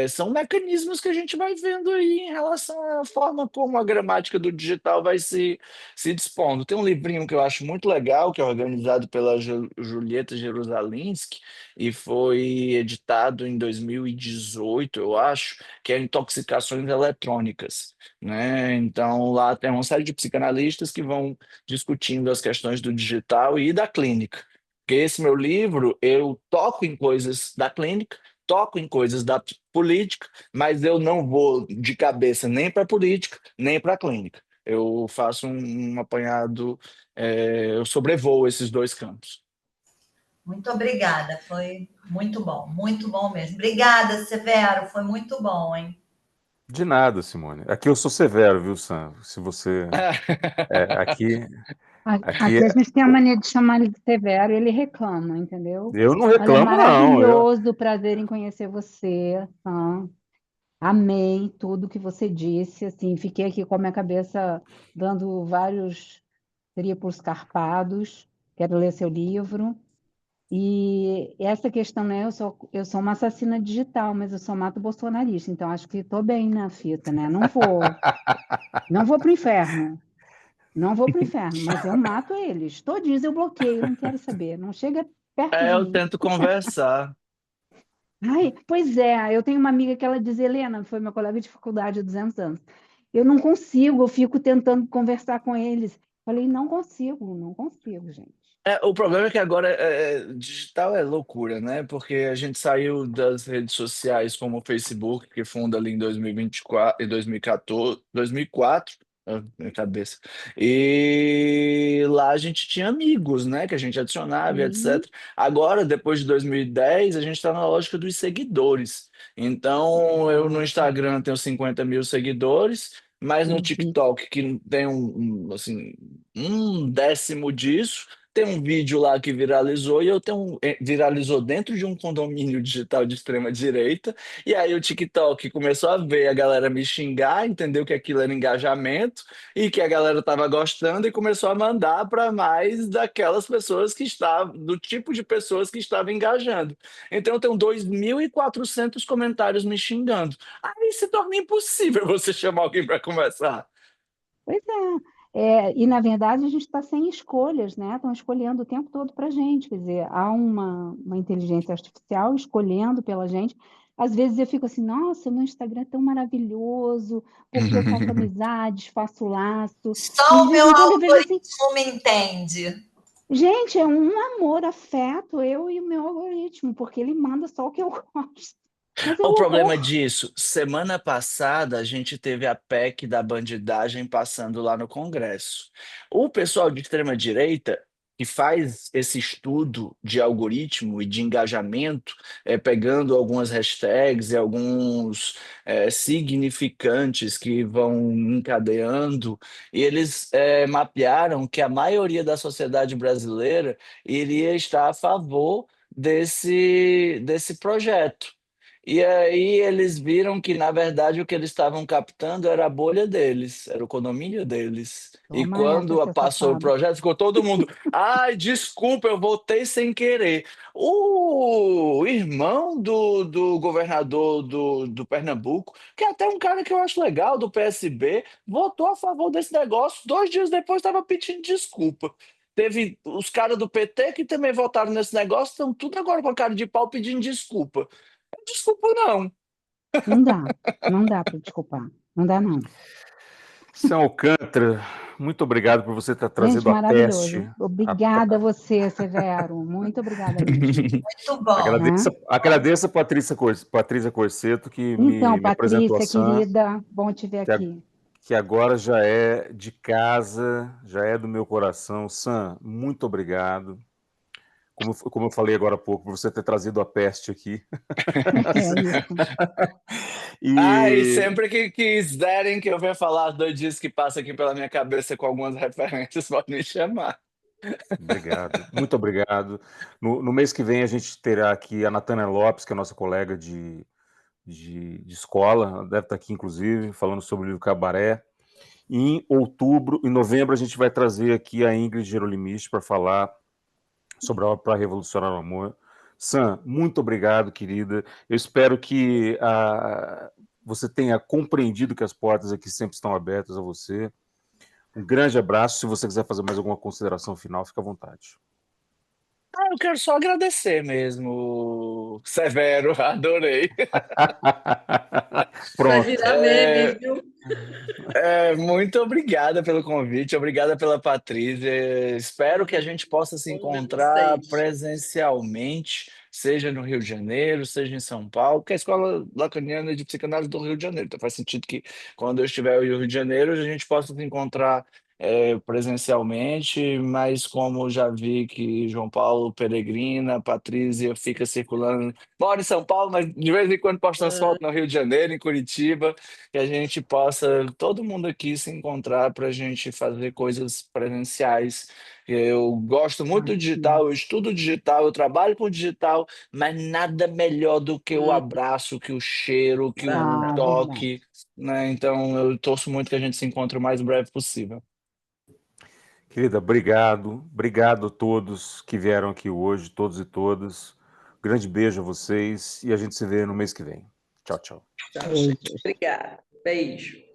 São mecanismos que a gente vai vendo aí em relação à forma como a gramática do digital vai se dispondo. Tem um livrinho que eu acho muito legal, que é organizado pela Julieta Jerusalinski, e foi editado em 2018, eu acho, que é Intoxicações Eletrônicas, né? Então, lá tem uma série de psicanalistas que vão discutindo as questões do digital e da clínica. Porque esse meu livro, eu toco em coisas da clínica, toco em coisas da política, mas eu não vou de cabeça nem para a política, nem para a clínica. Eu faço um apanhado, eu sobrevoo esses dois campos. Muito obrigada, foi muito bom mesmo. Obrigada, Severo, foi muito bom, hein? De nada, Simone. Aqui eu sou severo, viu, Sam? Se você. Aqui Aqui a gente tem a mania de chamar ele de Severo e ele reclama, entendeu? eu não Olha, reclamo, não. maravilhoso, prazer em conhecer você, tá? Amei tudo que você disse, assim, fiquei aqui com a minha cabeça dando vários triplos carpados, quero ler seu livro. E essa questão, né? Eu sou uma assassina digital, mas eu só mato bolsonarista, então acho que estou bem na fita, né? Não vou pro inferno. Não vou pro inferno, mas eu mato eles. Todinhos eu bloqueio, não quero saber. Não chega perto de Eu mim. tento conversar. Ai, pois é, eu tenho uma amiga que ela diz, Helena, foi minha colega de faculdade há 200 anos. Eu não consigo, eu fico tentando conversar com eles. Falei, não consigo, gente. O problema é que agora digital é loucura, né? Porque a gente saiu das redes sociais como o Facebook, que funda ali em 2024, em 2014, 2004, minha cabeça. E lá a gente tinha amigos, né? Que a gente adicionava, e Sim. etc. Agora, depois de 2010, a gente está na lógica dos seguidores. Então, eu no Instagram tenho 50 mil seguidores, mas no TikTok, que tem assim, um décimo disso. Tem um vídeo lá que viralizou e viralizou dentro de um condomínio digital de extrema direita. E aí o TikTok começou a ver a galera me xingar, entendeu que aquilo era engajamento e que a galera estava gostando e começou a mandar para mais daquelas pessoas que estavam, do tipo de pessoas que estavam engajando. Então eu tenho 2.400 comentários me xingando. Aí se torna impossível você chamar alguém para conversar. Pois e na verdade a gente está sem escolhas, né? Estão escolhendo o tempo todo para a gente, quer dizer, há uma inteligência artificial escolhendo pela gente. Às vezes eu fico assim, nossa, meu Instagram é tão maravilhoso, porque eu faço amizades, faço laço. Só E o de vez meu em quando eu vejo assim, algoritmo me entende. gente, é um amor, afeto, eu e o meu algoritmo, porque ele manda só o que eu gosto. Mas é um O problema horror. disso, semana passada a gente teve a PEC da bandidagem passando lá no Congresso. O pessoal de extrema-direita, que faz esse estudo de algoritmo e de engajamento, pegando algumas hashtags e alguns significantes que vão encadeando, e eles mapearam que a maioria da sociedade brasileira iria estar a favor desse projeto. E aí eles viram que, na verdade, o que eles estavam captando era a bolha deles, era o condomínio deles. E Toma essa, quando seu passou o safado. projeto, ficou todo mundo, ai, desculpa, eu votei sem querer. O irmão do governador do Pernambuco, que é até um cara que eu acho legal, do PSB, votou a favor desse negócio, 2 dias depois estava pedindo desculpa. Teve os caras do PT que também votaram nesse negócio, estão tudo agora com a cara de pau pedindo desculpa. Desculpa, não. Não dá para desculpar, não dá não. São Alcântara, muito obrigado por você ter Gente, trazido a maravilhoso. peste. Obrigada a você, Severo. Muito obrigada mesmo. Muito bom. Né? Agradeço a Patrícia Corseto, que Então, me apresentou a Patrícia, Sam, querida, bom te ver aqui. que agora já é de casa, já é do meu coração. Sam, muito obrigado. Como eu falei agora há pouco, por você ter trazido a peste aqui. É isso. E E sempre que quiserem que eu venha falar as doidices que passam aqui pela minha cabeça com algumas referências, podem me chamar. obrigado, muito obrigado. No mês que vem a gente terá aqui a Natânia Lopes, que é nossa colega de escola, deve estar aqui, inclusive, falando sobre o livro Cabaré. Em novembro, a gente vai trazer aqui a Ingrid Gerolimichi para falar sobre a obra Para Revolucionar o Amor. Sam, muito obrigado, querida. Eu espero que você tenha compreendido que as portas aqui sempre estão abertas a você. Um grande abraço. Se você quiser fazer mais alguma consideração final, fica à vontade. Eu quero só agradecer mesmo, Severo, adorei. Vai Pronto. virar meme, viu? Muito obrigada pelo convite, obrigada pela Patrícia. Espero que a gente possa se Vamos ver encontrar vocês. presencialmente, seja no Rio de Janeiro, seja em São Paulo, que é a Escola Lacaniana de Psicanálise do Rio de Janeiro. Então faz sentido que quando eu estiver no Rio de Janeiro, a gente possa se encontrar presencialmente, mas como já vi que João Paulo peregrina, Patrícia fica circulando, mora em São Paulo, mas de vez em quando posta umas fotos no Rio de Janeiro, em Curitiba, que a gente possa, todo mundo aqui, se encontrar para a gente fazer coisas presenciais. Eu gosto muito do digital, eu estudo digital, eu trabalho com digital, mas nada melhor do que o abraço, que o cheiro, que o Ah, verdade. toque, né? Então eu torço muito que a gente se encontre o mais breve possível. Querida, obrigado. Obrigado a todos que vieram aqui hoje, todos e todas. Grande beijo a vocês e a gente se vê no mês que vem. Tchau, tchau. Tchau, gente. Obrigada. Beijo.